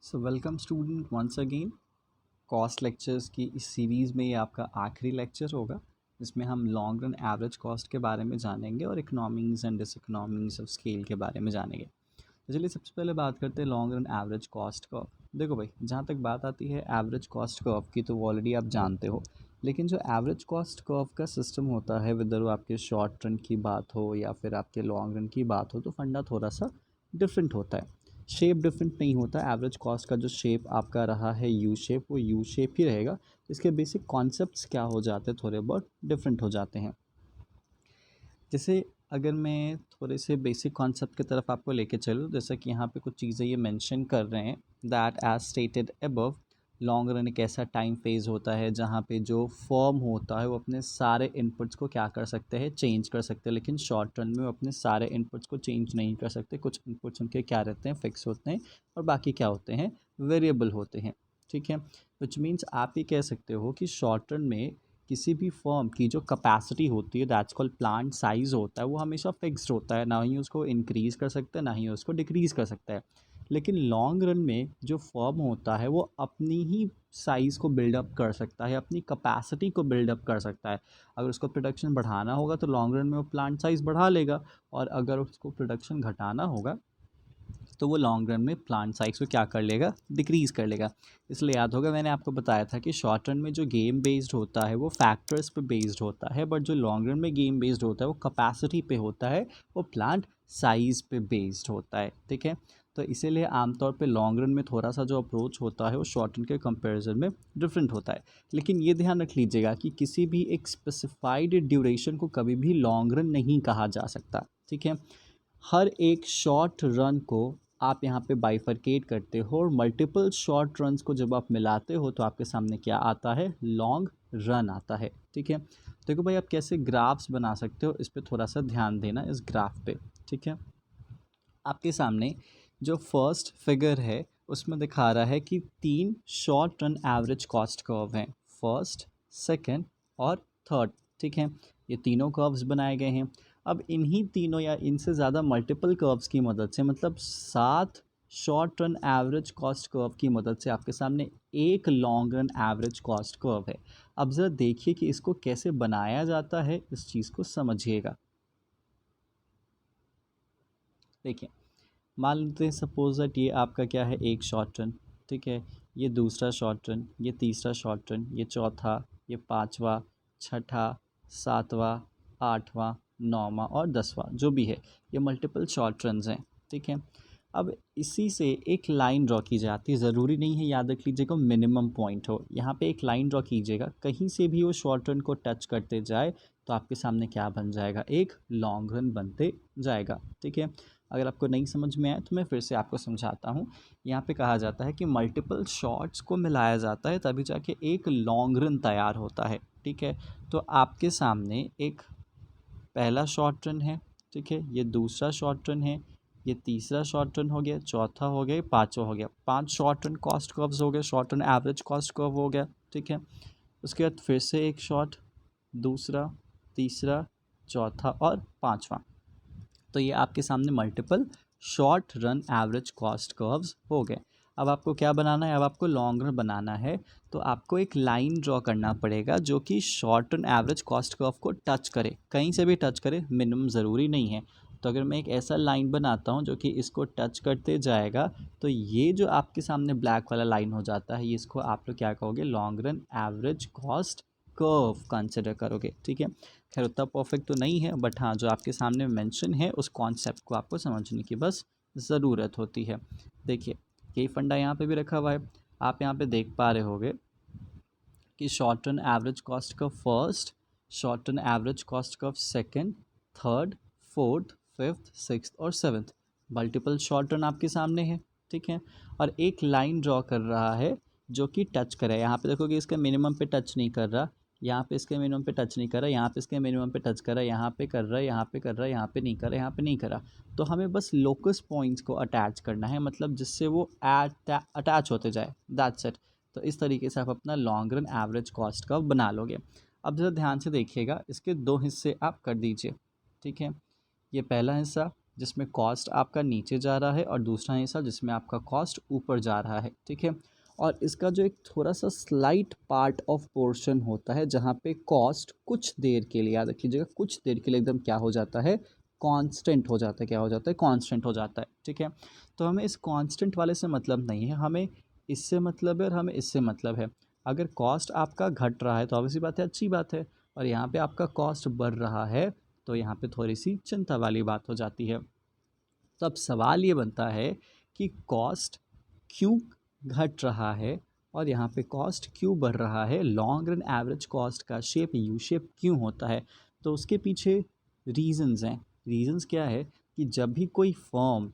सो welcome student once again. Cost lectures की इस series में ये आपका आखिरी लेक्चर होगा जिसमें हम लॉन्ग रन एवरेज कॉस्ट के बारे में जानेंगे और इकोनॉमीज़ एंड डिसइकोनॉमीज़ ऑफ स्केल के बारे में जानेंगे। तो चलिए सबसे पहले बात करते हैं long run average cost curve. देखो भाई, जहाँ तक बात आती है एवरेज कॉस्ट कर्व की तो ऑलरेडी आप जानते हो, लेकिन जो एवरेज कॉस्ट कर्व का सिस्टम होता है, विदर वो आपके शॉर्ट रन की बात हो या फिर आपके लॉन्ग रन की बात हो, तो फंडा थोड़ा सा डिफरेंट होता है। शेप डिफरेंट नहीं होता। एवरेज कॉस्ट का जो शेप आपका रहा है यू शेप, वो यू शेप ही रहेगा। इसके बेसिक कॉन्सेप्ट्स क्या हो जाते हैं, थोड़े बहुत डिफरेंट हो जाते हैं। जैसे अगर मैं थोड़े से बेसिक कॉन्सेप्ट की तरफ आपको लेके चलूँ, जैसा कि यहाँ पे कुछ चीज़ें ये मेंशन कर रहे हैं that as stated above, long run एक ऐसा टाइम फेज होता है जहाँ पे जो फर्म होता है वो अपने सारे इनपुट्स को क्या कर सकते हैं, चेंज कर सकते हैं। लेकिन शॉर्ट रन में वो अपने सारे इनपुट्स को चेंज नहीं कर सकते। कुछ इनपुट्स उनके क्या रहते हैं, फिक्स होते हैं, और बाकी क्या होते हैं, वेरिएबल होते हैं। ठीक है, विच मीन्स आप ये कह सकते हो कि शॉर्ट रन में किसी भी फर्म की जो कैपेसिटी होती है, दैट्स कॉल्ड प्लांट साइज होता है, वो हमेशा फिक्स्ड होता है। ना ही उसको इंक्रीज़ कर सकता है, ना ही उसको डिक्रीज़ कर सकता है। लेकिन लॉन्ग रन में जो फर्म होता है वो अपनी ही साइज़ को बिल्डअप कर सकता है, अपनी कैपेसिटी को बिल्डअप कर सकता है। अगर उसको प्रोडक्शन बढ़ाना होगा तो लॉन्ग रन में वो प्लांट साइज़ बढ़ा लेगा, और अगर उसको प्रोडक्शन घटाना होगा तो वो लॉन्ग रन में प्लांट साइज को क्या कर लेगा, डिक्रीज़ कर लेगा। इसलिए याद होगा मैंने आपको बताया था कि शॉर्ट रन में जो गेम बेस्ड होता है वो फैक्टर्स पे बेस्ड होता है, बट जो लॉन्ग रन में गेम बेस्ड होता है वो कैपेसिटी पे होता है, वो प्लांट साइज़ पे बेस्ड होता है। ठीक है, तो इसीलिए आमतौर पे लॉन्ग रन में थोड़ा सा जो अप्रोच होता है वो शॉर्ट रन के कंपैरिजन में डिफरेंट होता है। लेकिन ये ध्यान रख लीजिएगा कि किसी भी एक स्पेसिफाइड ड्यूरेशन को कभी भी लॉन्ग रन नहीं कहा जा सकता। ठीक है, हर एक शॉर्ट रन को आप यहाँ पे बाइफरकेट करते हो, और मल्टीपल शॉर्ट रन्स को जब आप मिलाते हो तो आपके सामने क्या आता है, लॉन्ग रन आता है। ठीक है, देखो भाई, आप कैसे ग्राफ्स बना सकते हो, इस पर थोड़ा सा ध्यान देना, इस ग्राफ पे। ठीक है, आपके सामने जो फर्स्ट फिगर है उसमें दिखा रहा है कि 3 short run average cost curve हैं, फर्स्ट, सेकंड और थर्ड। ठीक है, ये तीनों कर्व्स बनाए गए हैं। अब इन्हीं तीनों या इनसे ज़्यादा मल्टीपल कर्व्स की मदद से, मतलब 7 short run average cost curve की मदद से आपके सामने एक long run average cost curve है। अब ज़रा देखिए कि इसको कैसे बनाया जाता है, इस चीज़ को समझिएगा। देखिए, मान लेते हैं सपोज दैट ये आपका क्या है, एक शॉर्ट रन। ठीक है, ये दूसरा शॉर्ट रन, ये तीसरा शॉर्ट रन, ये चौथा, ये पांचवा, छठा, सातवां, आठवां, नौवां और 10वां, जो भी है, ये मल्टीपल शॉर्ट रन्स हैं। ठीक है, अब इसी से एक लाइन ड्रॉ की जाती है। ज़रूरी नहीं है, याद रख लीजिएगा, मिनिमम पॉइंट हो। यहाँ पे एक लाइन ड्रॉ कीजिएगा, कहीं से भी वो शॉर्ट रन को टच करते जाए तो आपके सामने क्या बन जाएगा, एक लॉन्ग रन बनते जाएगा। ठीक है, अगर आपको नहीं समझ में आए तो मैं फिर से आपको समझाता हूँ। यहाँ पे कहा जाता है कि मल्टीपल शॉट्स को मिलाया जाता है तभी जाके एक लॉन्ग रन तैयार होता है। ठीक है, तो आपके सामने एक पहला शॉर्ट रन है। ठीक है, ये दूसरा शॉर्ट रन है, ये तीसरा शॉर्ट रन हो गया, चौथा हो गया, पाँचवा हो गया। 5 शॉर्ट रन कॉस्ट कर्व्स हो गए, short run average cost curve हो गया। ठीक है, उसके बाद फिर से एक शॉर्ट, दूसरा, तीसरा, चौथा और पाँचवा। तो ये आपके सामने multiple short run average cost curves हो गए। अब आपको क्या बनाना है, अब आपको लॉन्ग रन बनाना है, तो आपको एक लाइन ड्रॉ करना पड़ेगा जो कि short run average cost curve को टच करे, कहीं से भी टच करे, मिनिमम ज़रूरी नहीं है। तो अगर मैं एक ऐसा लाइन बनाता हूँ जो कि इसको टच करते जाएगा, तो ये जो आपके सामने ब्लैक वाला लाइन हो जाता है, इसको आप लोग क्या कहोगे, long run average cost curve consider करोगे। ठीक है, खैर उतना परफेक्ट तो नहीं है, बट हाँ, जो आपके सामने मेंशन है उस कॉन्सेप्ट को आपको समझने की बस ज़रूरत होती है। देखिए, यही फंडा यहाँ पे भी रखा हुआ है। आप यहाँ पे देख पा रहे होगे कि शॉर्ट रन एवरेज कॉस्ट का first, short run average cost का second, third, fourth, fifth, sixth और सेवन्थ, मल्टीपल शॉर्ट रन आपके सामने है। ठीक है, और एक लाइन ड्रॉ कर रहा है जो कि टच करे। यहाँ पे देखोगे इसके मिनिमम पे टच नहीं कर रहा, यहाँ पे इसके मिनिमम पे टच नहीं कर रहा, यहाँ पे इसके मिनिमम पे टच कर रहा है, यहाँ पे कर रहा है, यहाँ पे कर रहा है, यहाँ पे नहीं कर रहा, यहाँ पे नहीं कर रहा। तो हमें बस लोकस पॉइंट्स को अटैच करना है, मतलब जिससे वो अटैच होते जाए, दैट्स इट। तो इस तरीके से आप अपना long run average cost curve बना लोगे। अब ज़रा ध्यान से देखिएगा, इसके 2 हिस्से आप कर दीजिए। ठीक है, ये पहला हिस्सा, जिसमें कॉस्ट आपका नीचे जा रहा है और दूसरा हिस्सा जिसमें आपका कॉस्ट ऊपर जा रहा है, ठीक है। और इसका जो एक थोड़ा सा स्लाइट पार्ट ऑफ पोर्शन होता है जहाँ पे कॉस्ट कुछ देर के लिए, याद रखिएगा, कुछ देर के लिए एकदम क्या हो जाता है, कांस्टेंट हो जाता है। क्या हो जाता है? कांस्टेंट हो जाता है, ठीक है। तो हमें इस कांस्टेंट वाले से मतलब नहीं है, हमें इससे मतलब है और हमें इससे मतलब है। अगर कॉस्ट आपका घट रहा है तो ऑब्वियसली बात है, अच्छी बात है, और यहाँ पे आपका कॉस्ट बढ़ रहा है तो यहाँ पे थोड़ी सी चिंता वाली बात हो जाती है। तो अब सवाल ये बनता है कि कॉस्ट क्यों घट रहा है और यहाँ पे कॉस्ट क्यों बढ़ रहा है, लॉन्ग रन एवरेज कॉस्ट का शेप यू शेप क्यों होता है। तो उसके पीछे रीजंस हैं। रीजंस क्या है कि जब भी कोई फर्म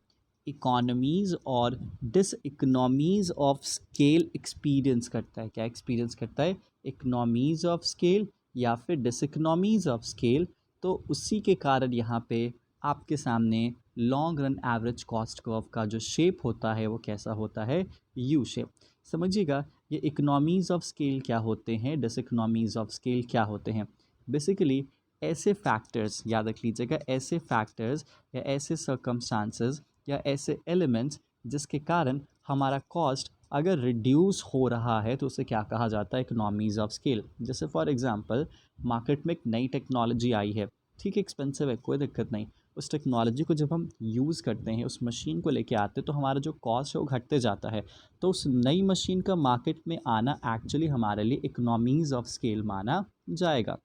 इकोनॉमीज़ और diseconomies of scale experience करता है, क्या एक्सपीरियंस करता है, इकोनॉमीज़ ऑफ स्केल या फिर डिस इकोनॉमीज़ ऑफ स्केल, तो उसी के कारण यहाँ पे आपके सामने long run average cost curve का जो शेप होता है वो कैसा होता है, यू शेप। समझिएगा, ये इकोनॉमीज़ ऑफ स्केल क्या होते हैं, डिस इकोनॉमीज़ ऑफ स्केल क्या होते हैं। बेसिकली ऐसे फैक्टर्स, याद रख लीजिएगा, ऐसे फैक्टर्स या ऐसे सर्कमस्टांसेस या ऐसे एलिमेंट्स जिसके कारण हमारा कॉस्ट अगर रिड्यूस हो रहा है तो उसे क्या कहा जाता है, इकोनॉमीज़ ऑफ स्केल। जैसे फॉर एग्जांपल मार्केट में एक नई टेक्नोलॉजी आई है, ठीक है, एक्सपेंसिव है, कोई दिक्कत नहीं। उस टेक्नोलॉजी को जब हम यूज़ करते हैं, उस मशीन को लेके आते हैं, तो हमारा जो कॉस्ट है वो घटते जाता है। तो उस नई मशीन का मार्केट में आना एक्चुअली हमारे लिए इकोनॉमीज़ ऑफ स्केल माना जाएगा,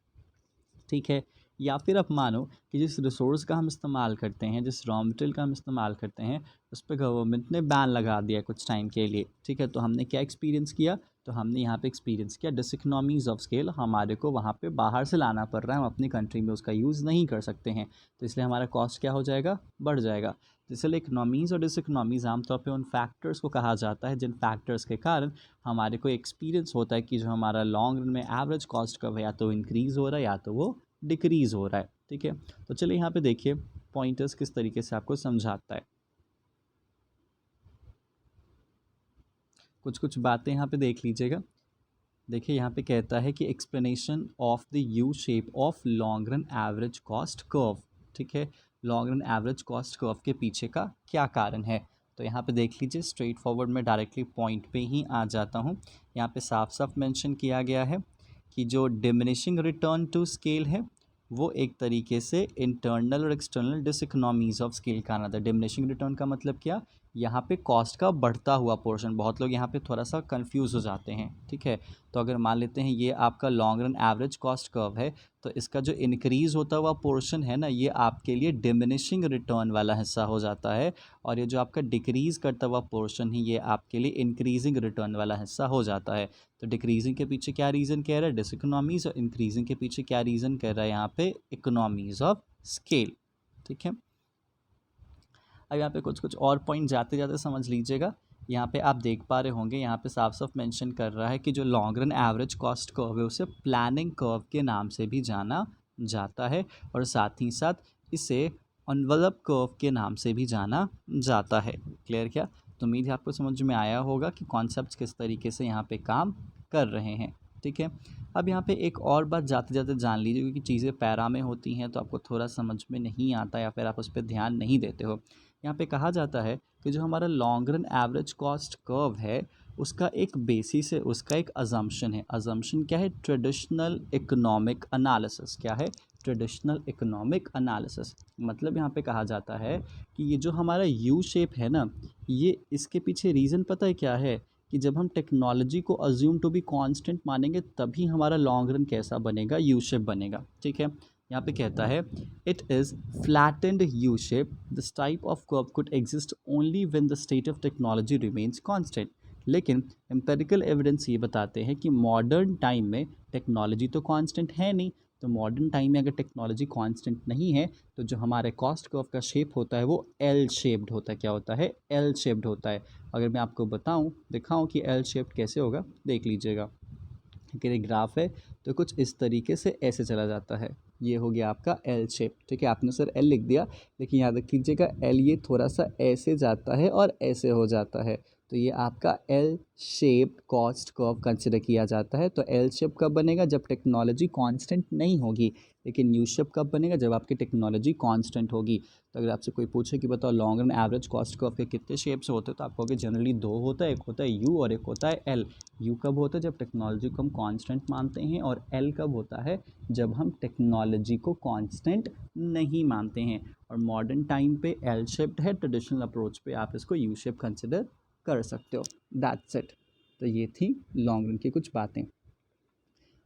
ठीक है। या फिर आप मानो कि जिस रिसोर्स का हम इस्तेमाल करते हैं, जिस रॉ मटेरियल का हम इस्तेमाल करते हैं, उस पर गवर्नमेंट ने बैन लगा दिया कुछ टाइम के लिए, ठीक है। तो हमने क्या एक्सपीरियंस किया, तो हमने यहाँ पे एक्सपीरियंस किया डिसइकोनॉमीज़ ऑफ स्केल, हमारे को वहाँ पे बाहर से लाना पड़ रहा है, हम अपनी कंट्री में उसका यूज़ नहीं कर सकते हैं, तो इसलिए हमारा कॉस्ट क्या हो जाएगा, बढ़ जाएगा। तो इसलिए इकनॉमीज़ और डिसइकोनॉमीज़ आमतौर पे उन फैक्टर्स को कहा जाता है जिन फैक्टर्स के कारण हमारे को एक्सपीरियंस होता है कि जो हमारा लॉन्ग रन में एवरेज कॉस्ट का या तो इंक्रीज़ हो रहा है या तो वो डिक्रीज़ हो रहा है, ठीक है। तो चलिए यहाँ पे देखिए पॉइंटर्स किस तरीके से आपको समझाता है। कुछ कुछ बातें यहाँ पे देख लीजिएगा। देखिए यहाँ पे कहता है कि explanation of the U shape of long run average cost curve, ठीक है। Long run average cost curve के पीछे का क्या कारण है, तो यहाँ पे देख लीजिए, स्ट्रेट फॉरवर्ड में डायरेक्टली पॉइंट पे ही आ जाता हूँ। यहाँ पे साफ साफ मेंशन किया गया है कि जो डिमिनिशिंग रिटर्न टू स्केल है वो एक तरीके से इंटरनल और एक्सटर्नल डिसइकोनॉमीज़ ऑफ स्केल का आना था। डिमिनिशिंग रिटर्न का मतलब क्या, यहाँ पे कॉस्ट का बढ़ता हुआ पोर्शन, बहुत लोग यहाँ पे थोड़ा सा कंफ्यूज हो जाते हैं, ठीक है। तो अगर मान लेते हैं ये आपका long run average cost curve है, तो इसका जो इंक्रीज़ होता हुआ पोर्शन है ना, ये आपके लिए डिमिनिशिंग रिटर्न वाला हिस्सा हो जाता है, और ये जो आपका डिक्रीज़ करता हुआ पोर्शन है ये आपके लिए इंक्रीजिंग रिटर्न वाला हिस्सा हो जाता है। तो डिक्रीजिंग के पीछे क्या रीज़न कह रहा है, डिसइकोनॉमीज़, और इंक्रीजिंग के पीछे क्या रीज़न कह रहा है यहाँ पे, इकोनॉमीज़ ऑफ स्केल, ठीक है। अब यहाँ पे कुछ कुछ और पॉइंट जाते जाते समझ लीजिएगा। यहाँ पे आप देख पा रहे होंगे, यहाँ पे साफ साफ मेंशन कर रहा है कि जो long run average cost curve है उसे प्लानिंग कर्व के नाम से भी जाना जाता है, और साथ ही साथ इसे एनवलप कर्व के नाम से भी जाना जाता है। क्लियर क्या? तो उम्मीद है आपको समझ में आया होगा कि कॉन्सेप्ट्स किस तरीके से यहाँ पे काम कर रहे हैं, ठीक है। अब यहाँ पे एक और बात जाते जाते जान लीजिए, क्योंकि चीज़ें पैरा में होती हैं तो आपको थोड़ा समझ में नहीं आता या फिर आप उस पर ध्यान नहीं देते हो। यहाँ पे कहा जाता है कि जो हमारा long run average cost curve है उसका एक बेसिस है, उसका एक अजम्पशन है। अजम्पशन क्या है, ट्रेडिशनल इकोनॉमिक एनालिसिस। क्या है, ट्रेडिशनल इकोनॉमिक एनालिसिस। मतलब यहाँ पे कहा जाता है कि ये जो हमारा यू शेप है ना, ये इसके पीछे रीज़न पता है क्या है, कि जब हम टेक्नोलॉजी को अज्यूम टू बी कांस्टेंट मानेंगे तभी हमारा लॉन्ग रन कैसा बनेगा, यू शेप बनेगा, ठीक है। यहाँ पे कहता है it is flattened U shape. This type of curve could exist only when the state of technology remains constant. लेकिन एम्पेरिकल एविडेंस ये बताते हैं कि मॉडर्न टाइम में टेक्नोलॉजी तो कांस्टेंट है नहीं, तो मॉडर्न टाइम में अगर टेक्नोलॉजी कांस्टेंट नहीं है तो जो हमारे कॉस्ट कर्व का शेप होता है वो एल शेप्ड होता है। क्या होता है, एल शेप्ड होता है। अगर मैं आपको बताऊं, दिखाऊं कि एल शेप्ड कैसे होगा, देख लीजिएगा। अगर एक ग्राफ है तो कुछ इस तरीके से ऐसे चला जाता है, ये हो गया आपका एल शेप, ठीक है। आपने सर एल लिख दिया, लेकिन याद रख लीजिएगा एल ये थोड़ा सा ऐसे जाता है और ऐसे हो जाता है, तो ये आपका L shaped cost curve consider किया जाता है। तो एल शेप कब बनेगा? जब टेक्नोलॉजी कांस्टेंट नहीं होगी। लेकिन यू शेप कब बनेगा? जब आपकी टेक्नोलॉजी कांस्टेंट होगी। तो अगर आपसे कोई पूछे कि बताओ long run average cost curve के कितने शेप्स होते हैं, तो आप कहोगे जनरली दो होता है, एक होता है यू और एक होता है एल। यू कब होता है? जब टेक्नोलॉजी को हम कांस्टेंट मानते हैं, और एल कब होता है? जब हम टेक्नोलॉजी को कांस्टेंट नहीं मानते हैं। और मॉडर्न टाइम पे एल शेप्ड है, ट्रेडिशनल अप्रोच पे आप इसको यू शेप कंसिडर कर सकते हो। That's it. तो ये थी लॉन्ग रन की कुछ बातें।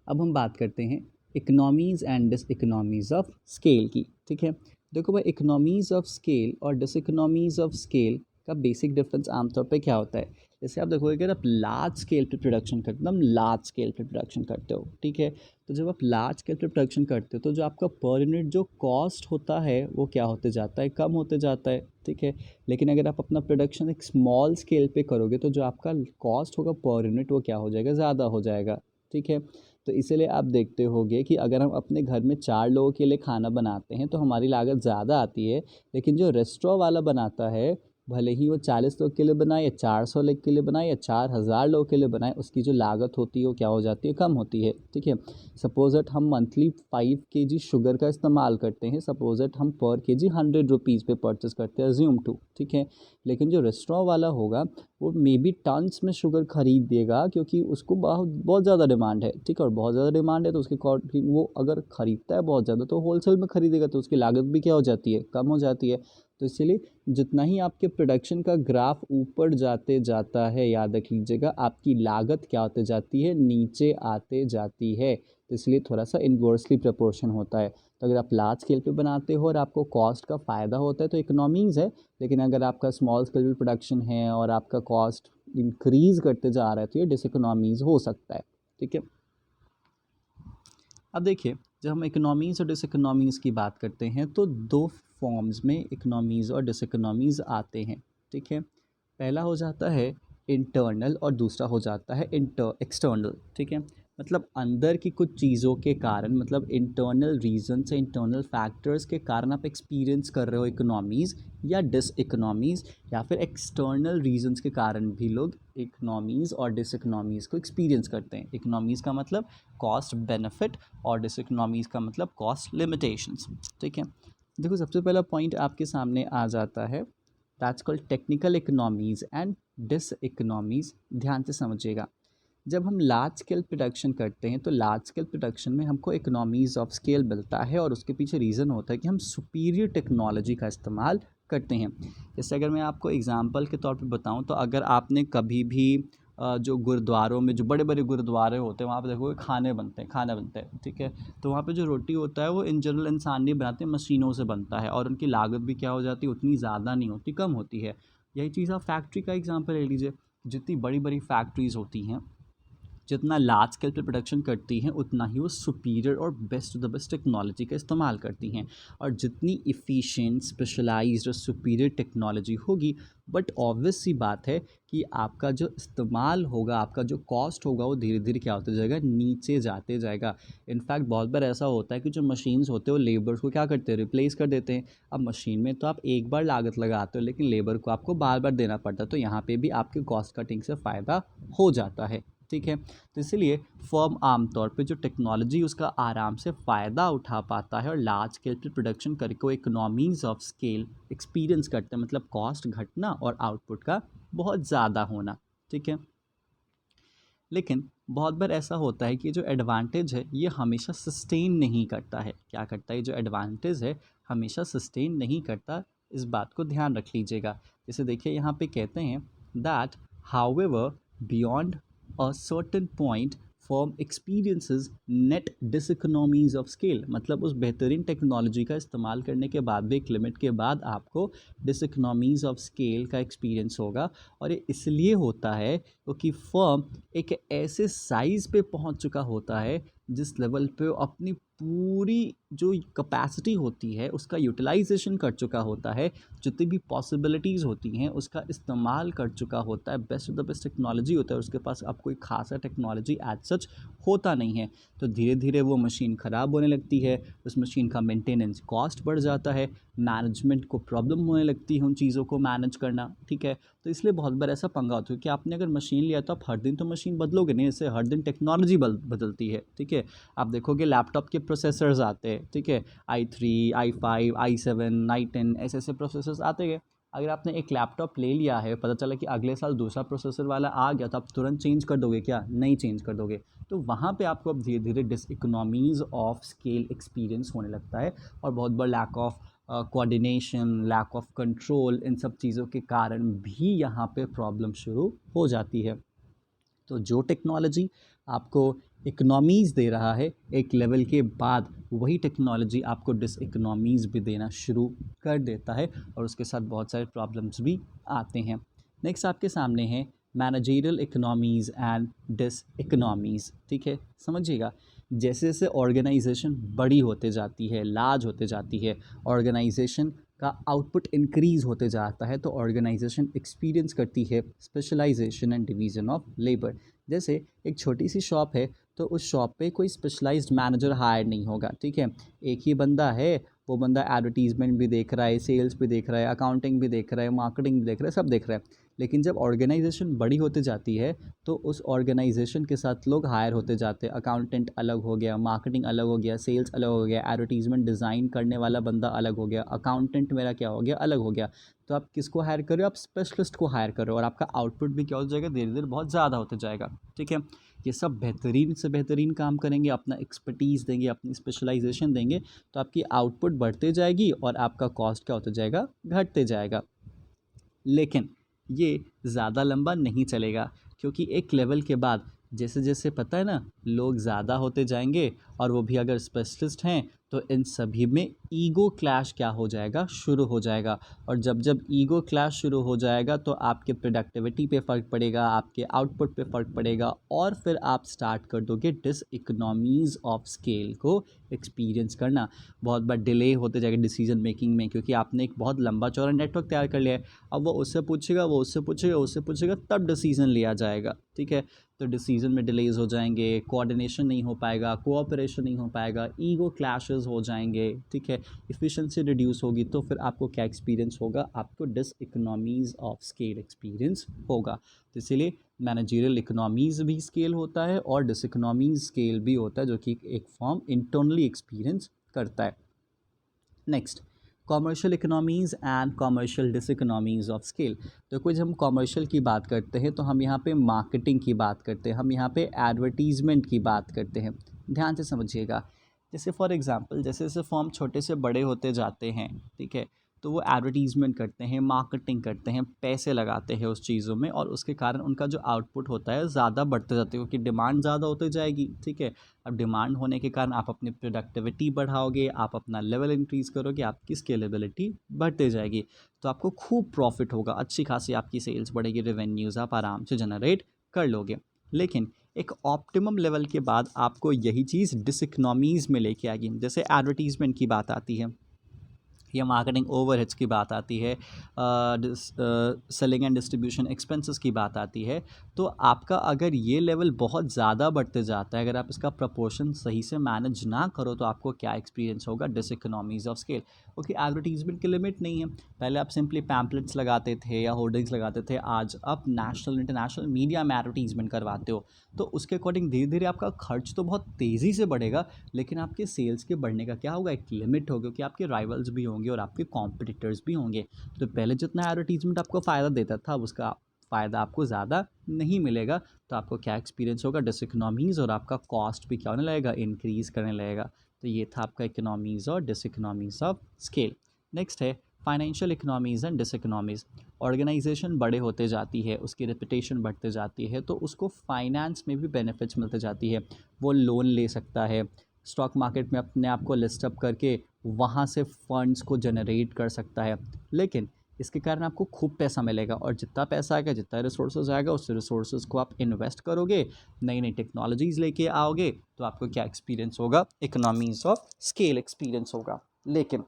अब हम बात करते हैं economies and diseconomies of scale की। ठीक है, देखो भाई, इकोनॉमीज़ ऑफ स्केल और डिस इकोनॉमीज़ ऑफ स्केल का बेसिक डिफरेंस आमतौर पे क्या होता है? जैसे आप देखोगे अगर आप लार्ज स्केल पे प्रोडक्शन करते हो, एकदम लार्ज स्केल पे प्रोडक्शन करते हो, ठीक है, तो जब आप लार्ज स्केल पे प्रोडक्शन करते हो तो जो आपका पर यूनिट जो कॉस्ट होता है वो क्या होते जाता है? कम होते जाता है। ठीक है, लेकिन अगर आप अपना प्रोडक्शन एक स्मॉल स्केल पे करोगे तो जो आपका कॉस्ट होगा पर यूनिट वो क्या हो जाएगा? ज़्यादा हो जाएगा। ठीक है, तो इसीलिए आप देखते होगे कि अगर हम अपने घर में 4 लोगों के लिए खाना बनाते हैं तो हमारी लागत ज़्यादा आती है, लेकिन जो रेस्टोरेंट वाला बनाता है, भले ही वो 40 लोग के लिए बनाए या 400 लोग के लिए बनाए या 4000 लोग के लिए बनाए, उसकी जो लागत होती है वो क्या हो जाती है? कम होती है। ठीक है, सपोज दैट हम मंथली 5 केजी शुगर का इस्तेमाल करते हैं, सपोज दैट हम पर केजी 100 रुपीज़ पे परचेस करते हैं, अज्यूम टू। ठीक है, लेकिन जो रेस्टोरेंट वाला होगा वो मे बी टन्स में शुगर खरीद देगा, क्योंकि उसको बहुत बहुत ज़्यादा डिमांड है। ठीक है, और बहुत ज़्यादा डिमांड है तो उसके अकॉर्डिंग वो अगर ख़रीदता है बहुत ज़्यादा तो होलसेल में खरीदेगा, तो उसकी लागत भी क्या हो जाती है? कम हो जाती है। तो इसीलिए जितना ही आपके प्रोडक्शन का ग्राफ ऊपर जाते जाता है, याद रख लीजिएगा, आपकी लागत क्या होते जाती है? नीचे आते जाती है। तो इसलिए थोड़ा सा इन्वर्सली प्रोपोर्शन होता है। तो अगर आप लार्ज स्केल पे बनाते हो और आपको कॉस्ट का फ़ायदा होता है तो इकोनॉमीज़ है, लेकिन अगर आपका स्मॉल स्केल प्रोडक्शन है और आपका कॉस्ट इंक्रीज़ करते जा रहा है तो ये डिसइकोनॉमीज़ हो सकता है। ठीक है, अब देखिए, जब हम इकोनॉमीज़ और डिसइकोनॉमीज़ की बात करते हैं तो दो फॉर्म्स में इकोनॉमीज़ और डिसइकोनॉमीज़ आते हैं। ठीक है, पहला हो जाता है इंटरनल और दूसरा हो जाता है एक्सटर्नल। ठीक है, मतलब अंदर की कुछ चीज़ों के कारण, मतलब इंटरनल रीज़न से, इंटरनल फैक्टर्स के कारण आप एक्सपीरियंस कर रहे हो इकोनॉमीज़ या डिस इकोनॉमीज़, या फिर एक्सटर्नल रीजंस के कारण भी लोग इकोनॉमीज़ और डिस इकोनॉमीज़ को एक्सपीरियंस करते हैं। इकोनॉमीज़ का मतलब कॉस्ट बेनिफिट और डिस इकोनॉमीज़ का मतलब कॉस्ट लिमिटेशंस। ठीक है, देखो सबसे पहला पॉइंट आपके सामने आ जाता है, that's called technical economies and diseconomies. ध्यान से समझिएगा, जब हम लार्ज स्केल प्रोडक्शन करते हैं तो लार्ज स्केल प्रोडक्शन में हमको इकोनॉमीज़ ऑफ स्केल मिलता है, और उसके पीछे रीज़न होता है कि हम सुपीरियर टेक्नोलॉजी का इस्तेमाल करते हैं। जैसे अगर मैं आपको एग्जांपल के तौर पे बताऊं, तो अगर आपने कभी भी जो गुरुद्वारों में, जो बड़े बड़े गुरुद्वारे होते हैं, वहाँ पे देखोगे खाने बनते हैं। ठीक है, तो वहाँ पे जो रोटी होता है वो इन जनरल इंसान नहीं बनाते, मशीनों से बनता है, और उनकी लागत भी क्या हो जाती है? उतनी ज़्यादा नहीं होती, कम होती है। यही चीज़ आप फैक्ट्री का एग्जाम्पल ले लीजिए। जितनी बड़ी बड़ी फैक्ट्रीज़ होती हैं, जितना लार्ज स्केल पे प्रोडक्शन करती हैं, उतना ही वो सुपीरियर और best to the best technology का इस्तेमाल करती हैं। और जितनी इफ़िशिएंट, स्पेशलाइज्ड और सुपीरियर टेक्नोलॉजी होगी, बट ऑब्वियस सी बात है कि आपका जो इस्तेमाल होगा, आपका जो कॉस्ट होगा, वो धीरे धीरे क्या होता जाएगा? नीचे जाते जाएगा। इनफैक्ट बहुत बार ऐसा होता है कि जो मशीन्स होते हैं वो लेबर्स को क्या करते हैं? रिप्लेस कर देते हैं। अब मशीन में तो आप एक बार लागत लगाते हो, लेकिन लेबर को आपको बार बार देना पड़ता है, तो यहाँ पे भी आपके कॉस्ट कटिंग से फ़ायदा हो जाता है। ठीक है, तो इसीलिए फर्म आमतौर पे जो टेक्नोलॉजी उसका आराम से फ़ायदा उठा पाता है, और लार्ज स्केल पे प्रोडक्शन करके वो इकोनॉमीज़ ऑफ स्केल एक्सपीरियंस करते हैं, मतलब कॉस्ट घटना और आउटपुट का बहुत ज़्यादा होना। ठीक है, लेकिन बहुत बार ऐसा होता है कि जो एडवांटेज है ये हमेशा सस्टेन नहीं करता है। क्या करता है? जो एडवांटेज है हमेशा सस्टेन नहीं करता, इस बात को ध्यान रख लीजिएगा। जैसे देखिए यहाँ पे कहते हैं that however beyond a certain point firm experiences net diseconomies of scale, मतलब उस बेहतरीन टेक्नोलॉजी का इस्तेमाल करने के बाद भी एक लिमिट के बाद आपको डिसइकोनॉमीज ऑफ स्केल का एक्सपीरियंस होगा। और ये इसलिए होता है क्योंकि फर्म एक ऐसे साइज़ पे पहुंच चुका होता है जिस लेवल पे वो अपनी पूरी जो कैपेसिटी होती है उसका यूटिलाइजेशन कर चुका होता है, जितनी भी पॉसिबिलिटीज़ होती हैं उसका इस्तेमाल कर चुका होता है, best of the best technology होता है, उसके पास अब कोई खासा टेक्नोलॉजी एज सच होता नहीं है। तो धीरे धीरे वो मशीन ख़राब होने लगती है, उस मशीन का मेंटेनेंस कॉस्ट बढ़ जाता है, मैनेजमेंट को प्रॉब्लम होने लगती है उन चीज़ों को मैनेज करना, ठीक है। तो इसलिए बहुत बार ऐसा पंगा होता है कि आपने अगर मशीन लिया तो आप हर दिन तो मशीन बदलोगे नहीं, इससे हर दिन टेक्नोलॉजी बदलती है, ठीक है। आप देखोगे लैपटॉप के प्रोसेसर्स आते हैं, ठीक है, i3, i5, i7, i10 ऐसे ऐसे प्रोसेसर्स आते हैं। अगर आपने एक लैपटॉप ले लिया है, पता चला कि अगले साल दूसरा प्रोसेसर वाला आ गया, तो आप तुरंत चेंज कर दोगे क्या? नहीं चेंज कर दोगे। तो वहाँ पे आपको अब धीरे धीरे डिसइकोनॉमीज़ ऑफ स्केल एक्सपीरियंस होने लगता है, और बहुत बड़ा lack of coordination, lack of control, इन सब चीज़ों के कारण भी यहाँ पे प्रॉब्लम शुरू हो जाती है। तो जो टेक्नोलॉजी आपको इकोनॉमीज़ दे रहा है, एक लेवल के बाद वही टेक्नोलॉजी आपको डिसइकोनॉमीज़ भी देना शुरू कर देता है, और उसके साथ बहुत सारे प्रॉब्लम्स भी आते हैं। नेक्स्ट आपके सामने है मैनेजरियल इकोनॉमीज़ एंड डिसइकोनॉमीज़, ठीक है। समझिएगा, जैसे जैसे ऑर्गेनाइजेशन बड़ी होते जाती है, लार्ज होते जाती है, ऑर्गेनाइजेशन का आउटपुट इंक्रीज़ होते जाता है, तो ऑर्गेनाइजेशन एक्सपीरियंस करती है specialisation and division of labour. जैसे एक छोटी सी शॉप है, तो उस शॉप पे कोई स्पेशलाइज्ड मैनेजर हायर नहीं होगा, ठीक है। एक ही बंदा है, वो बंदा एडवर्टीजमेंट भी देख रहा है, सेल्स भी देख रहा है, अकाउंटिंग भी देख रहा है, मार्केटिंग भी देख रहा है, सब देख रहा है। लेकिन जब ऑर्गेनाइजेशन बड़ी होती जाती है, तो उस ऑर्गेनाइजेशन के साथ लोग हायर होते जाते हैं। अकाउंटेंट अलग हो गया, मार्केटिंग अलग हो गया, सेल्स अलग हो गया, एडवर्टीजमेंट डिज़ाइन करने वाला बंदा अलग हो गया, अकाउंटेंट मेरा क्या हो गया, अलग हो गया। तो आप किसको हायर कर रहे हो? आप स्पेशलिस्ट को हायर कर रहे हो, और आपका आउटपुट भी क्या हो जाएगा? धीरे धीरे बहुत ज़्यादा होते जाएगा, ठीक है। ये सब बेहतरीन से बेहतरीन काम करेंगे, अपना एक्सपर्टीज़ देंगे, अपनी स्पेशलाइजेशन देंगे, तो आपकी आउटपुट बढ़ते जाएगी और आपका कॉस्ट क्या होता जाएगा? घटते जाएगा। लेकिन ये ज़्यादा लंबा नहीं चलेगा, क्योंकि एक लेवल के बाद जैसे जैसे पता है ना, लोग ज़्यादा होते जाएंगे, और वो भी अगर स्पेशलिस्ट हैं, तो इन सभी में ईगो क्लैश क्या हो जाएगा? शुरू हो जाएगा। और जब जब ईगो क्लैश शुरू हो जाएगा, तो आपके प्रोडक्टिविटी पे फ़र्क पड़ेगा, आपके आउटपुट पे फ़र्क पड़ेगा, और फिर आप स्टार्ट कर दोगे डिसइकोनॉमीज़ ऑफ स्केल को एक्सपीरियंस करना। बहुत बार डिले होते जाएगा डिसीजन मेकिंग में, क्योंकि आपने एक बहुत लंबा चौड़ा नेटवर्क तैयार कर लिया है। अब वो उससे पूछेगा, वो उससे पूछेगा, उससे पूछेगा, तब डिसीजन लिया जाएगा, ठीक है। तो डिसीजन में डिलेज हो जाएंगे, कोऑर्डिनेशन नहीं हो पाएगा, कोऑपरेशन नहीं हो पाएगा, ईगो क्लैशेस हो जाएंगे, ठीक है। इफ़िशिएंसी रिड्यूस होगी, तो फिर आपको क्या एक्सपीरियंस होगा? आपको डिसइकोनॉमीज़ ऑफ स्केल एक्सपीरियंस होगा। तो इसीलिए मैनेजरियल इकोनॉमीज़ भी स्केल होता है, और डिसइकोनॉमीज़ स्केल भी होता है, जो कि एक फॉर्म इंटरनली एक्सपीरियंस करता है। Next, commercial economies and commercial diseconomies of scale. तो कुछ हम कॉमर्शियल की बात करते हैं, तो हम यहाँ पे मार्केटिंग की बात करते हैं, हम यहाँ पे एडवर्टीज़मेंट की बात करते हैं। ध्यान से समझिएगा। जैसे फॉर एग्जांपल, जैसे जैसे फॉर्म छोटे से बड़े होते जाते हैं, ठीक है, तो वो एडवर्टीज़मेंट करते हैं, मार्केटिंग करते हैं, पैसे लगाते हैं उस चीज़ों में, और उसके कारण उनका जो आउटपुट होता है ज़्यादा बढ़ते जाते हैं, क्योंकि डिमांड ज़्यादा होती जाएगी, ठीक है। अब डिमांड होने के कारण आप अपनी प्रोडक्टिविटी बढ़ाओगे, आप अपना लेवल इंक्रीज़ करोगे, आपकी स्केलेबिलिटी बढ़ते जाएगी, तो आपको खूब प्रॉफिट होगा, अच्छी खासी आपकी सेल्स बढ़ेगी, रेवेन्यूज़ आप आराम से जनरेट कर लोगे। लेकिन एक ऑप्टिमम लेवल के बाद आपको यही चीज़ डिसइकोनॉमीज़ में लेके आएगी। जैसे एडवर्टीज़मेंट की बात आती है, या मार्केटिंग ओवरहेड्स की बात आती है, सेलिंग एंड डिस्ट्रीब्यूशन एक्सपेंसेस की बात आती है, तो आपका अगर ये लेवल बहुत ज़्यादा बढ़ते जाता है, अगर आप इसका प्रपोर्शन सही से मैनेज ना करो, तो आपको क्या एक्सपीरियंस होगा? डिसइकोनॉमीज़ ऑफ स्केल। क्योंकि एडवर्टीजमेंट की लिमिट नहीं है। पहले आप सिंपली पैम्पलेट्स लगाते थे या होर्डिंग्स लगाते थे, आज आप नेशनल इंटरनेशनल मीडिया में एडवर्टीजमेंट करवाते हो, तो उसके अकॉर्डिंग धीरे धीरे आपका खर्च तो बहुत तेज़ी से बढ़ेगा, लेकिन आपके सेल्स के बढ़ने का क्या होगा? एक लिमिट होगी, क्योंकि आपके राइवल्स भी होंगे और आपके कॉम्पिटिटर्स भी होंगे। तो पहले जितना एडवर्टीजमेंट आपको फ़ायदा देता था, उसका फ़ायदा आपको ज़्यादा नहीं मिलेगा, तो आपको क्या एक्सपीरियंस होगा? डिसइकोनॉमीज़, और आपका कॉस्ट भी क्या होने लगेगा? इंक्रीज़ करने लगेगा। तो ये था आपका इकोनॉमीज़ और डिसइकोनॉमीज़ ऑफ स्केल। नेक्स्ट है फाइनेंशियल इकोनॉमीज़ एंड डिसइकोनॉमीज़। ऑर्गेनाइजेशन बड़े होते जाती है, उसकी रेपुटेशन बढ़ते जाती है, तो उसको फाइनेंस में भी बेनिफिट्स मिलते जाती है। वो लोन ले सकता है, स्टॉक मार्केट में अपने आप को लिस्ट अप करके वहाँ से फंड्स को जनरेट कर सकता है। लेकिन इसके कारण आपको खूब पैसा मिलेगा, और जितना पैसा आएगा, जितना रिसोर्सेज आएगा, उस रिसोर्सेज को आप इन्वेस्ट करोगे, नई नई टेक्नोलॉजीज़ लेके आओगे, तो आपको क्या एक्सपीरियंस होगा? इकोनॉमीज़ ऑफ स्केल एक्सपीरियंस होगा। लेकिन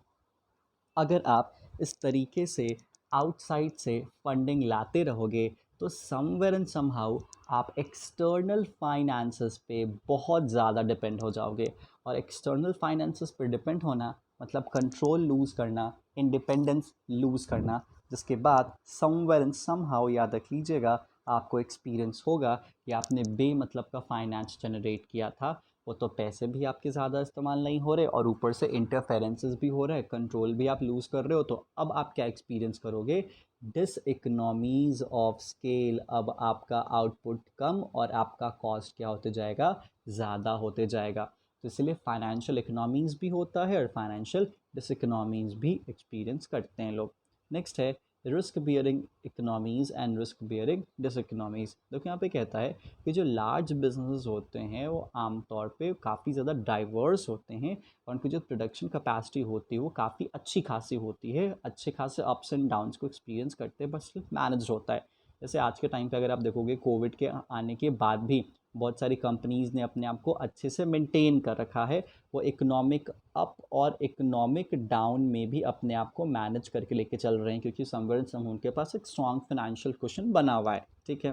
अगर आप इस तरीके से आउटसाइड से फंडिंग लाते रहोगे तो समवेयर एंड समहाउ आप एक्सटर्नल फाइनेंसेस पे बहुत ज़्यादा डिपेंड हो जाओगे। और एक्सटर्नल फाइनेंसेस पे डिपेंड होना मतलब कंट्रोल लूज़ करना, इंडिपेंडेंस लूज़ करना, जिसके बाद समवेयर एंड समहाउ याद रख लीजिएगा आपको एक्सपीरियंस होगा कि आपने बेमतलब का फाइनेंस जनरेट किया था। वो तो पैसे भी आपके ज़्यादा इस्तेमाल नहीं हो रहे और ऊपर से इंटरफेरेंसेस भी हो रहे हैं, कंट्रोल भी आप लूज़ कर रहे हो। तो अब आप क्या एक्सपीरियंस करोगे? Diseconomies of scale. अब आपका आउटपुट कम और आपका कॉस्ट क्या होते जाएगा? ज़्यादा होते जाएगा। तो इसलिए फाइनेंशियल इकोनॉमीज भी होता है और फाइनेंशियल डिस इकोनॉमीज भी एक्सपीरियंस करते हैं लोग। नेक्स्ट है risk bearing economies and risk bearing diseconomies. देखो यहाँ पे कहता है कि जो लार्ज बिजनेसेस होते हैं वो आमतौर पे काफ़ी ज़्यादा डाइवर्स होते हैं और उनकी जो प्रोडक्शन कैपेसिटी होती है वो काफ़ी अच्छी खासी होती है, अच्छे खासे अप्स एंड डाउन्स को एक्सपीरियंस करते हैं, बस मैनेज होता है। जैसे आज के टाइम पे अगर आप देखोगे कोविड के आने के बाद भी बहुत सारी कंपनीज़ ने अपने आप को अच्छे से मेंटेन कर रखा है। वो इकोनॉमिक अप और इकोनॉमिक डाउन में भी अपने आप को मैनेज करके लेके चल रहे हैं क्योंकि समवेयर सम उनके पास एक स्ट्रॉन्ग फाइनेंशियल कुशन बना हुआ है। ठीक है,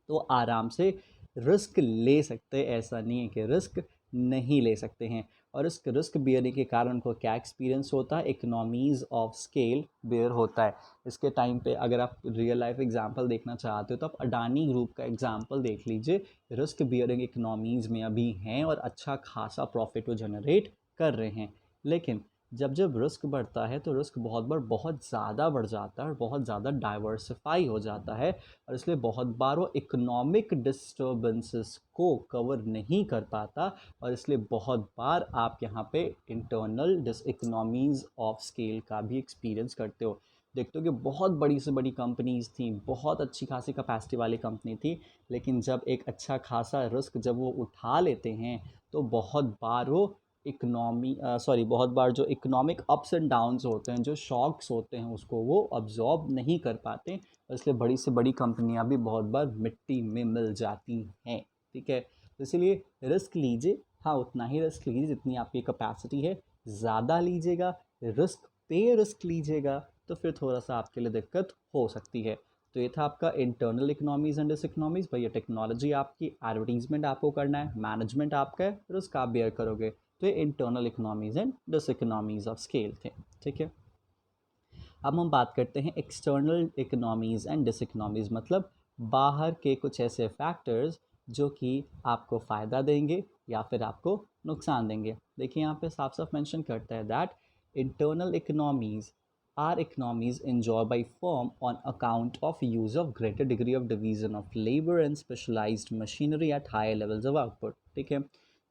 तो आराम से रिस्क ले सकते हैं, ऐसा नहीं है कि रिस्क नहीं ले सकते हैं। और इस रिस्क बियरिंग के कारण उनको क्या एक्सपीरियंस होता है? इकोनॉमीज़ ऑफ स्केल बेयर होता है। इसके टाइम पे अगर आप रियल लाइफ एग्जांपल देखना चाहते हो तो आप अडानी ग्रुप का एग्जांपल देख लीजिए। रिस्क बियरिंग इकोनॉमीज़ में अभी हैं और अच्छा खासा प्रॉफिट वो जनरेट कर रहे हैं। लेकिन जब जब रिस्क बढ़ता है तो रिस्क बहुत बार बहुत ज़्यादा बढ़ जाता है और बहुत ज़्यादा डाइवर्सिफाई हो जाता है और इसलिए बहुत बार वो इकोनॉमिक डिस्टर्बेंसेस को कवर नहीं कर पाता और इसलिए बहुत बार आप यहाँ पे internal diseconomies of scale का भी एक्सपीरियंस करते हो। देखते हो कि बहुत बड़ी से बड़ी कंपनीज़ थी, बहुत अच्छी खासी कैपेसिटी वाली कंपनी थी, लेकिन जब एक अच्छा खासा रिस्क जब वो उठा लेते हैं तो बहुत बार वो बहुत बार जो इकोनॉमिक अप्स एंड डाउन्स होते हैं, जो शॉक्स होते हैं, उसको वो अब्जॉर्ब नहीं कर पाते और इसलिए बड़ी से बड़ी कंपनियां भी बहुत बार मिट्टी में मिल जाती हैं। ठीक है, तो इसलिए रिस्क लीजिए, हाँ उतना ही रिस्क लीजिए जितनी आपकी कैपेसिटी है। ज़्यादा लीजिएगा, रिस्क पे रिस्क लीजिएगा तो फिर थोड़ा सा आपके लिए दिक्कत हो सकती है। तो ये था आपका internal economies and diseconomies. भैया टेक्नोलॉजी आपकी, एडवर्टीजमेंट आपको करना है, मैनेजमेंट आपका है, रिस्क आप बेयर करोगे। तो ये internal economies and diseconomies of scale थे। ठीक है, अब हम बात करते हैं external economies and diseconomies, मतलब बाहर के कुछ ऐसे फैक्टर्स जो कि आपको फ़ायदा देंगे या फिर आपको नुकसान देंगे। देखिए यहाँ पे साफ साफ मेंशन करता है that internal economies are economies enjoy by firm on account of use of greater degree of division of labor and specialized machinery at higher levels of output। ठीक है,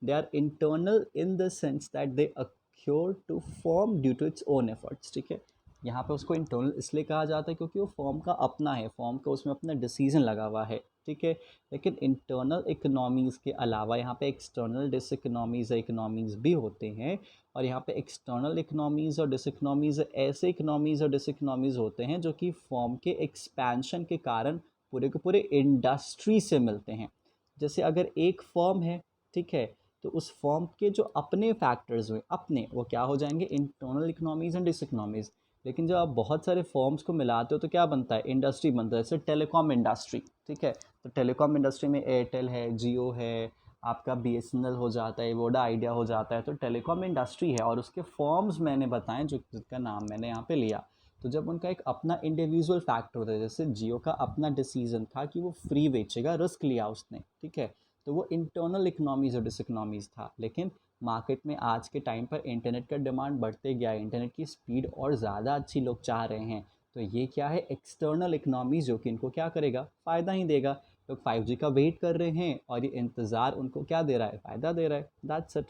they are internal in the sense that they occur to firm due to its own efforts। ठीक है, यहाँ पे उसको internal इसलिए कहा जाता है क्योंकि वो फॉर्म का अपना है, फॉर्म का उसमें अपना डिसीजन लगा हुआ है। ठीक है, लेकिन इंटरनल इकोनॉमीज़ के अलावा यहाँ पे एक्सटर्नल डिस इकोनॉमीज़ भी होते हैं और यहाँ पे एक्सटर्नल इकोनॉमीज़ और डिस इकोनॉमीज़ ऐसे इकोनॉमीज़ और डिस इकोनॉमीज़ होते हैं जो कि फॉर्म के एक्सपेंशन के कारण पूरे के पूरे इंडस्ट्री से मिलते हैं। जैसे अगर एक फॉर्म है, ठीक है, तो उस फॉर्म के जो अपने फैक्टर्स हुए अपने, वो क्या हो जाएंगे? Internal economies and diseconomies. लेकिन जब आप बहुत सारे फॉर्म्स को मिलाते हो तो क्या बनता है? इंडस्ट्री बनता है। जैसे टेलीकॉम इंडस्ट्री, ठीक है, तो टेलीकॉम इंडस्ट्री में एयरटेल है, जियो है, आपका बीएसएनएल हो जाता है, वोडा आइडिया हो जाता है, तो टेलीकॉम इंडस्ट्री है और उसके फॉर्म्स मैंने बताएं जो जिसका नाम मैंने यहाँ पे लिया। तो जब उनका एक अपना इंडिविजुअल फैक्टर होता है, जैसे जियो का अपना डिसीजन था कि वो फ्री बेचेगा, रिस्क लिया उसने, ठीक है, तो वो इंटरनल इकोनॉमीज़ और डिस इकोनॉमीज़ था। लेकिन मार्केट में आज के टाइम पर इंटरनेट का डिमांड बढ़ते गया, इंटरनेट की स्पीड और ज़्यादा अच्छी लोग चाह रहे हैं, तो ये क्या है? एक्सटर्नल इकोनॉमीज़ जो कि इनको क्या करेगा? फ़ायदा ही देगा। लोग 5G का वेट कर रहे हैं और ये इंतज़ार उनको क्या दे रहा है? फ़ायदा दे रहा है। That's it.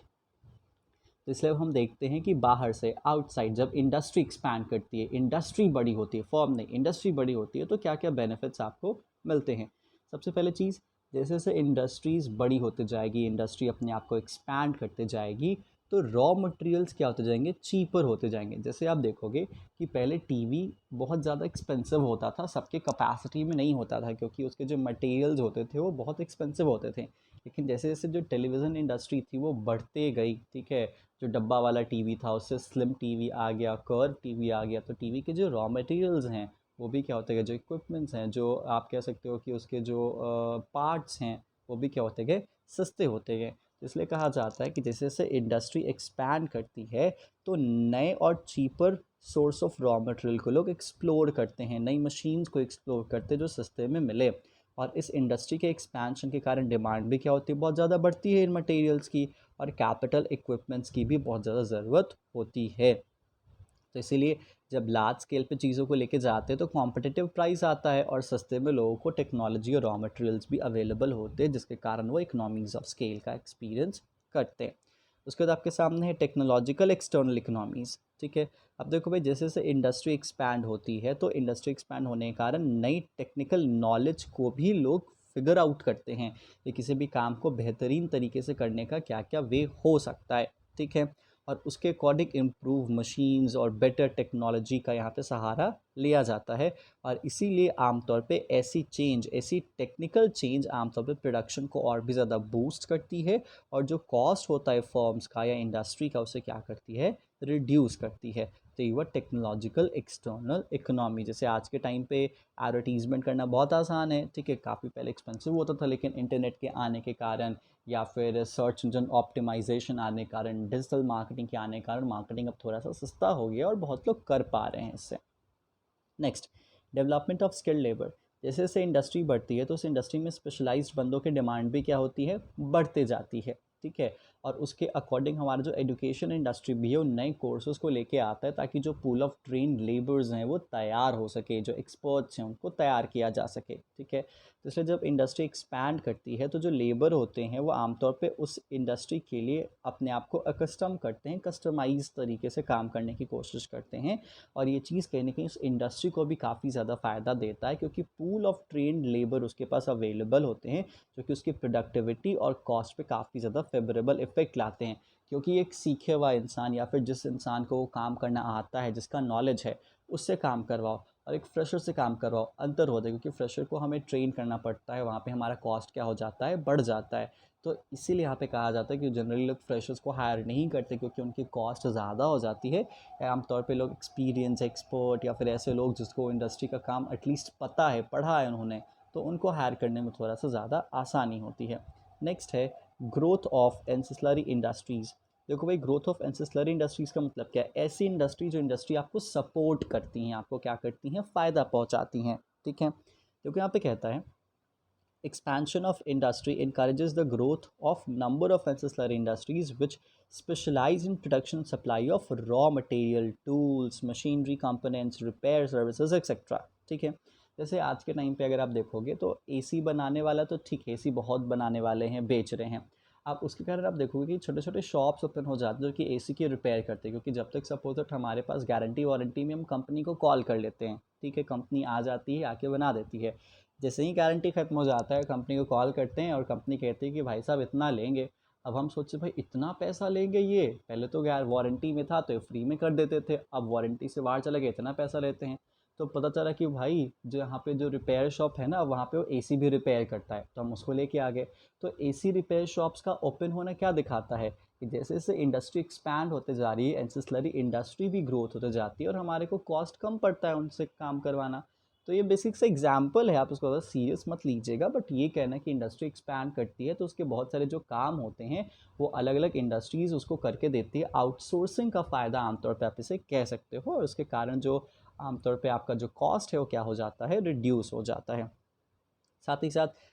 तो इसलिए हम देखते हैं कि बाहर से आउटसाइड जब इंडस्ट्री एक्सपैंड करती है, इंडस्ट्री बड़ी होती है, फॉर्म नहीं, इंडस्ट्री बड़ी होती है, तो क्या क्या बेनिफिट्स आपको मिलते हैं? सबसे पहले चीज़, जैसे जैसे इंडस्ट्रीज़ बड़ी होती जाएगी, इंडस्ट्री अपने आप को एक्सपैंड करते जाएगी, तो रॉ मटेरियल्स क्या होते जाएंगे? चीपर होते जाएंगे। जैसे आप देखोगे कि पहले टीवी बहुत ज़्यादा एक्सपेंसिव होता था, सबके कैपेसिटी में नहीं होता था क्योंकि उसके जो मटेरियल्स होते थे वो बहुत एक्सपेंसिव होते थे। लेकिन जैसे जैसे जो टेलीविज़न इंडस्ट्री थी वो बढ़ते गई, ठीक है, जो डब्बा वाला टीवी था उससे स्लिम टीवी आ गया, कर्व टीवी आ गया। तो टीवी के जो रॉ मटेरियल्स हैं वो भी क्या होते हैं, जो इक्विपमेंट्स हैं, जो आप कह सकते हो कि उसके जो पार्ट्स हैं वो भी क्या होते गए, सस्ते होते गए। तो इसलिए कहा जाता है कि जैसे जैसे इंडस्ट्री एक्सपैंड करती है तो नए और cheaper source of raw material को लोग एक्सप्लोर करते हैं, नई मशीन्स को एक्सप्लोर करते हैं जो सस्ते में मिले। और इस इंडस्ट्री के एक्सपेंशन के कारण डिमांड भी क्या होती है, बहुत ज़्यादा बढ़ती है इन मटेरियल्स की, और कैपिटल इक्विपमेंट्स की भी बहुत ज़्यादा ज़रूरत होती है। तो इसीलिए जब लार्ज स्केल पे चीज़ों को लेके जाते हैं तो कॉम्पिटिटिव प्राइस आता है और सस्ते में लोगों को टेक्नोलॉजी और रॉ मटेरियल्स भी अवेलेबल होते हैं, जिसके कारण वो इकोनॉमीज ऑफ स्केल का एक्सपीरियंस करते हैं। उसके बाद आपके सामने है टेक्नोलॉजिकल एक्सटर्नल इकोनॉमीज़। ठीक है, अब देखो भाई, जैसे जैसे इंडस्ट्री एक्सपैंड होती है तो इंडस्ट्री एक्सपैंड होने के कारण नई टेक्निकल नॉलेज को भी लोग फिगर आउट करते हैं कि किसी भी काम को बेहतरीन तरीके से करने का क्या क्या वे हो सकता है। ठीक है, और उसके अकॉर्डिंग इम्प्रूव मशीन्स और बेटर टेक्नोलॉजी का यहाँ पे सहारा लिया जाता है। और इसीलिए आमतौर पे ऐसी चेंज, ऐसी टेक्निकल चेंज आमतौर पे प्रोडक्शन को और भी ज़्यादा बूस्ट करती है, और जो कॉस्ट होता है फर्म्स का या इंडस्ट्री का उसे क्या करती है, रिड्यूस करती है। तो ये हुआ टेक्नोलॉजिकल एक्सटर्नल इकोनॉमी। जैसे आज के टाइम पे एडवर्टीजमेंट करना बहुत आसान है, ठीक है, काफ़ी पहले एक्सपेंसिव होता था, लेकिन इंटरनेट के आने के कारण या फिर सर्च इंजन ऑप्टिमाइजेशन आने के कारण, डिजिटल मार्केटिंग के आने के कारण मार्केटिंग अब थोड़ा सा सस्ता हो गया और बहुत लोग कर पा रहे हैं इससे। Next, development of skilled labour. जैसे जैसे इंडस्ट्री बढ़ती है तो उस इंडस्ट्री में स्पेशलाइज्ड बंदों की डिमांड भी क्या होती है, बढ़ते जाती है। ठीक है, और उसके अकॉर्डिंग हमारा जो एजुकेशन इंडस्ट्री भी है वो नए कोर्सेज को लेके आता है ताकि जो पूल ऑफ ट्रेन लेबर्स हैं वो तैयार हो सके, जो एक्सपर्ट्स हैं उनको तैयार किया जा सके। ठीक है, तो इसलिए जब इंडस्ट्री एक्सपैंड करती है तो जो लेबर होते हैं वो आमतौर पे उस इंडस्ट्री के लिए अपने आप को अकस्टम करते हैं, कस्टमाइज तरीके से काम करने की कोशिश करते हैं। और ये चीज़ कहीं ना कहीं उस इंडस्ट्री को भी काफ़ी ज़्यादा फ़ायदा देता है, क्योंकि पूल ऑफ ट्रेंड लेबर उसके पास अवेलेबल होते हैं जो कि उसकी प्रोडक्टिविटी और कॉस्ट पे काफ़ी ज़्यादा फेवरेबल इफेक्ट लाते हैं। क्योंकि एक सीखे हुआ इंसान या फिर जिस इंसान को काम करना आता है, जिसका नॉलेज है, उससे काम करवाओ और एक फ्रेशर से काम करवाओ, अंतर होता है, क्योंकि फ्रेशर को हमें ट्रेन करना पड़ता है, वहाँ पे हमारा कॉस्ट क्या हो जाता है, बढ़ जाता है। तो इसीलिए यहाँ पे कहा जाता है कि जनरली लोग फ्रेशर्स को हायर नहीं करते क्योंकि उनकी कॉस्ट ज़्यादा हो जाती है। आमतौर पे लोग एक्सपीरियंस एक्सपर्ट या फिर ऐसे लोग जिसको इंडस्ट्री का काम एटलीस्ट पता है, पढ़ा है उन्होंने, तो उनको हायर करने में थोड़ा सा ज़्यादा आसानी होती है। नेक्स्ट है ग्रोथ ऑफ एंसेस्लरी इंडस्ट्रीज़। देखो भाई, ग्रोथ ऑफ एंसेस्लरी इंडस्ट्रीज़ का मतलब क्या है, ऐसी इंडस्ट्री जो इंडस्ट्री आपको सपोर्ट करती हैं, आपको क्या करती हैं, फ़ायदा पहुंचाती हैं। ठीक है, क्योंकि यहाँ पे कहता है expansion of industry encourages the growth of number of ancillary industries which specialize in production and supply of raw material, tools, machinery, components, repair services, etc. ठीक है, जैसे आज के टाइम पे अगर आप देखोगे तो एसी बनाने वाला तो ठीक है, एसी बहुत बनाने वाले हैं, बेच रहे हैं। आप उसके कारण आप देखोगे कि छोटे छोटे शॉप्स ओपन हो जाते हैं जो कि एसी की रिपेयर करते हैं, क्योंकि जब तक सपोज दैट हमारे पास गारंटी वारंटी में हम कंपनी को कॉल कर लेते हैं, ठीक है, कंपनी आ जाती है, आके बना देती है। जैसे ही गारंटी ख़त्म हो जाता है कंपनी को कॉल करते हैं और कंपनी कहती है कि भाई साहब इतना लेंगे। अब हम सोचे भाई इतना पैसा लेंगे, ये पहले तो यार वारंटी में था तो ये फ्री में कर देते थे, अब वारंटी से बाहर चले गए, इतना पैसा लेते हैं। तो पता चला कि भाई जो यहाँ पे जो रिपेयर शॉप है ना, वहाँ पे वो एसी भी रिपेयर करता है, तो हम उसको लेके आ गए। तो एसी रिपेयर शॉप्स का ओपन होना क्या दिखाता है कि जैसे जैसे इंडस्ट्री एक्सपैंड होते जा रही है, एंसेस्लरी इंडस्ट्री भी ग्रोथ होते जाती है और हमारे को कॉस्ट कम पड़ता है उनसे काम करवाना। तो ये बेसिक सा एग्जाम्पल है, आप उसको ज़्यादा सीरियस मत लीजिएगा, बट ये कहना है कि इंडस्ट्री एक्सपैंड करती है तो उसके बहुत सारे जो काम होते हैं वो अलग अलग इंडस्ट्रीज़ उसको करके देती है। आउटसोर्सिंग का फ़ायदा आमतौर पे आप इसे कह सकते हो, और उसके कारण जो आमतौर पे आपका जो कॉस्ट है वो क्या हो जाता है, रिड्यूस हो जाता है। साथ ही साथ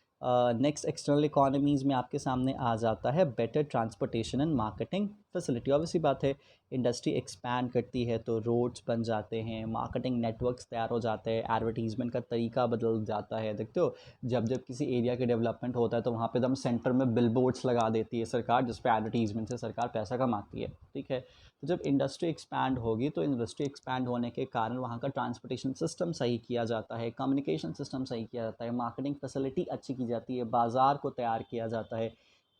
नेक्स्ट एक्सटर्नल इकोनॉमीज़ में आपके सामने आ जाता है better transportation and marketing facility. Obviously बात है, इंडस्ट्री एक्सपैंड करती है तो रोड्स बन जाते हैं, मार्केटिंग नेटवर्क्स तैयार हो जाते हैं, एडवर्टीजमेंट का तरीका बदल जाता है। देखते हो, जब जब किसी एरिया के डेवलपमेंट होता है तो वहाँ पे एकदम सेंटर में बिलबोर्ड्स लगा देती है सरकार, जिस पे एडवर्टीजमेंट से सरकार पैसा कमाती है। ठीक है, तो जब इंडस्ट्री एक्सपैंड होगी तो इंडस्ट्री एक्सपैंड होने के कारण वहाँ का ट्रांसपोर्टेशन सिस्टम सही किया जाता है, कम्युनिकेशन सिस्टम सही किया जाता है, मार्केटिंग फैसिलिटी अच्छी की जाती है, बाज़ार को तैयार किया जाता है,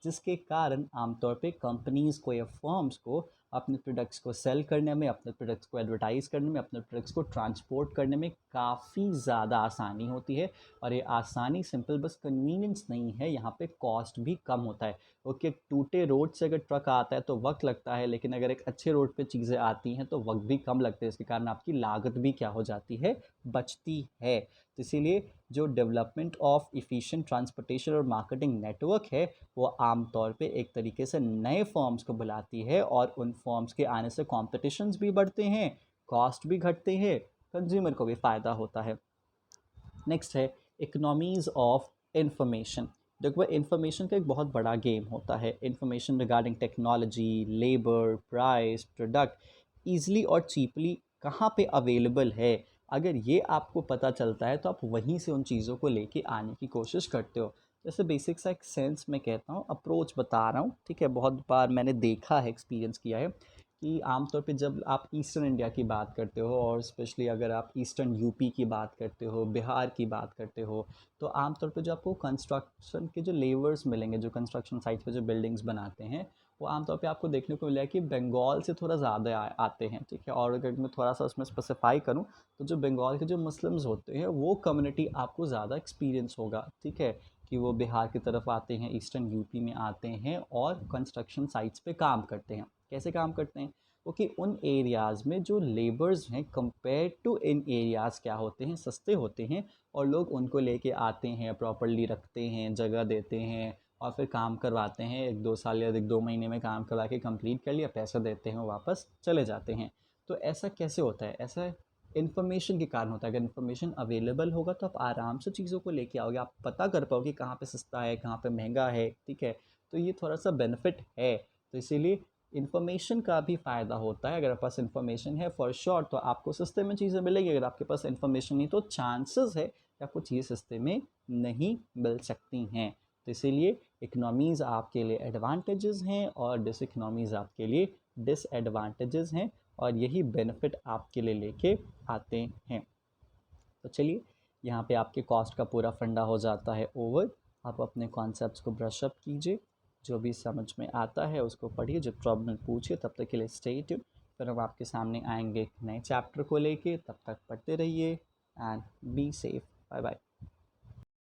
जिसके कारण आमतौर पे कंपनीज़ को या फर्म्स को अपने प्रोडक्ट्स को सेल करने में, अपने प्रोडक्ट्स को एडवर्टाइज़ करने में, अपने प्रोडक्ट्स को ट्रांसपोर्ट करने में काफ़ी ज़्यादा आसानी होती है। और ये आसानी सिंपल बस कन्वीनियंस नहीं है, यहाँ पे कॉस्ट भी कम होता है। ओके, टूटे रोड से अगर ट्रक आता है तो वक्त लगता है, लेकिन अगर एक अच्छे रोड पे चीज़ें आती हैं तो वक्त भी कम लगते हैं। इसके कारण आपकी लागत भी क्या हो जाती है, बचती है। तो इसीलिए जो डेवलपमेंट ऑफ इफ़िशिएंट ट्रांसपोर्टेशन और मार्केटिंग नेटवर्क है, वो आमतौर पे एक तरीके से नए फर्म्स को बुलाती है, और उन फर्म्स के आने से कॉम्पिटिशन्स भी बढ़ते हैं, कॉस्ट भी घटते हैं, कंज्यूमर को भी फ़ायदा होता है। नेक्स्ट है इकोनॉमीज़ ऑफ इंफॉर्मेशन। देखो, इंफॉर्मेशन का एक बहुत बड़ा गेम होता है। Information regarding technology, labour, price, product easily और चीपली कहाँ पे अवेलेबल है, अगर ये आपको पता चलता है तो आप वहीं से उन चीज़ों को लेके आने की कोशिश करते हो। जैसे बेसिक सा एक सेंस में कहता हूँ, अप्रोच बता रहा हूँ, ठीक है। बहुत बार मैंने देखा है, एक्सपीरियंस किया है कि आमतौर पे जब आप ईस्टर्न इंडिया की बात करते हो, और स्पेशली अगर आप ईस्टर्न यूपी की बात करते हो, बिहार की बात करते हो, तो आमतौर पे जो आपको कंस्ट्रक्शन के जो लेबर्स मिलेंगे, जो कंस्ट्रक्शन साइट्स पे जो बिल्डिंग्स बनाते हैं, वो आमतौर पे आपको देखने को मिला है कि बंगाल से थोड़ा ज़्यादा आते हैं, ठीक है। और अगर मैं थोड़ा सा उसमें स्पेसिफाई करूँ, तो जो बंगाल के जो मुस्लिम्स होते हैं, वो कम्युनिटी आपको ज़्यादा एक्सपीरियंस होगा, ठीक है, कि वो बिहार की तरफ आते हैं, ईस्टर्न यूपी में आते हैं और कंस्ट्रक्शन साइट्स पे काम करते हैं। कैसे काम करते हैं, क्योंकि उन एरियाज़ में जो लेबर्स हैं कंपेयर टू इन एरियाज़ क्या होते हैं, सस्ते होते हैं, और लोग उनको लेके आते हैं, प्रॉपर्ली रखते हैं, जगह देते हैं, और फिर काम करवाते हैं। 1-2 साल या 1-2 महीने में काम करवा के कंप्लीट कर लिया, पैसा देते हैं, वापस चले जाते हैं। तो ऐसा कैसे होता है, ऐसा इन्फॉर्मेशन के कारण होता है। अगर इन्फॉर्मेशन अवेलेबल होगा तो आप आराम से चीज़ों को लेके आओगे, आप पता कर पाओगे कहाँ पे सस्ता है, कहाँ पे महंगा है, ठीक है। तो ये थोड़ा सा बेनिफिट है। तो इसीलिए इन्फॉर्मेशन का भी फ़ायदा होता है। अगर आपके पास इन्फॉर्मेशन है फॉर श्योर तो आपको सस्ते में चीज़ें मिलेगी। अगर आपके पास इन्फॉर्मेशन नहीं तो चांसेस है कि आपको चीज़ें सस्ते में नहीं मिल सकती हैं। तो इसीलिए इकनॉमीज़ आपके लिए एडवांटेजेस हैं और डिसइकनॉमीज़ आपके लिए डिसएडवांटेजेस हैं, और यही बेनिफिट आपके लिए लेके आते हैं। तो चलिए, यहाँ पे आपके कॉस्ट का पूरा फंडा हो जाता है ओवर। आप अपने कॉन्सेप्ट्स को ब्रश अप कीजिए, जो भी समझ में आता है उसको पढ़िए, जो प्रॉब्लम पूछिए। तब तक के लिए स्टे ट्यून, फिर हम आपके सामने आएंगे एक नए चैप्टर को लेके। तब तक पढ़ते रहिए and be safe. Bye bye.